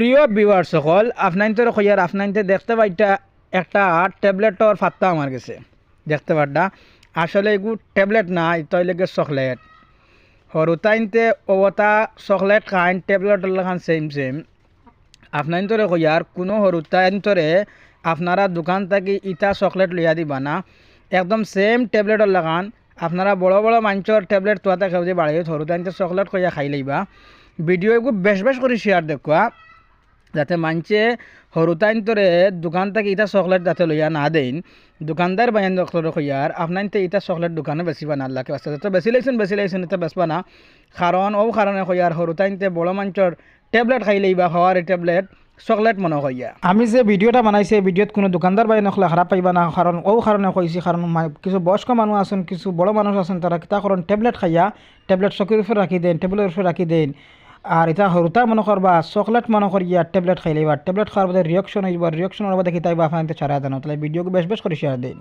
প্রিয় ভিউয়ার সকল আপনাইনতে কইয়ার আপনাইনতে দেখতে পাইটা একটা ট্যাবলেটর ফাত্তা আমার গেছে দেখতে পাড্ডা আসলে এগু ট্যাবলেট না ইতই লেগে চকলেট হরুতাইনতে অবতা চকলেট খাইন ট্যাবলেটর লাগান সেম সেম আপনাইনতরে কইয়ার কোনো হরুতাইনতরে আপনারা দোকান থেকে ইটা চকলেট লইয়া দিবা না একদম সেম ট্যাবলেটর লাগান আপনারা বড় বড় মাঞ্চর ট্যাবলেট তোয়াতে খাও যে বাড়ি হরুতাইনতে চকলেট কইয়া খাই লইবা ভিডিও এগু বেশ বেশ করে শেয়ার দেখুয়া যাতে মানছে হরুতাইনতরে দোকান থেকে ইটা চকলেট যাতে লইয়া না দেন দোকানদার বাইন ডক্টর কইয়ার আপনাইনতে ইটা চকলেট দোকানে বেচিবা না আল্লাহকে বাস্তা যাতে বেশি লাইছেন এটা বেচবা না কারণ ও কারণে কইয়ার হরুতাইনতে বড় মাঞ্চর ট্যাবলেট খাই লইবা খাওয়ার ট্যাবলেট চকলেট মনে কইয়া আমি যে ভিডিওটা বানাইছে ভিডিওত কোনো দোকানদার বাই নখলে খারাপ পাইবা না কারণ ও কারণে কইছি কারণ কিছু বয়স্ক মানুষ আছেন কিছু বড় মানুষ আছেন তারা কিতা করেন ট্যাবলেট খাইয়া ট্যাবলেট চকির উপরে রাখি দেন টেবিলের উপরে রাখি দেন আর এটা হরুতা মনে করবা চকলেট মনে করিয়া ট্যাবলেট খাইলেবা ট্যাবলেট খাওয়ার বাদে রিয়াকশন হইবা রিয়াকশন হওয়ার বাদে কিতাইবা আপনাদের ছাড়া জানো তাহলে ভিডিওকে বেশ বেশ করে শেয়ার দিন।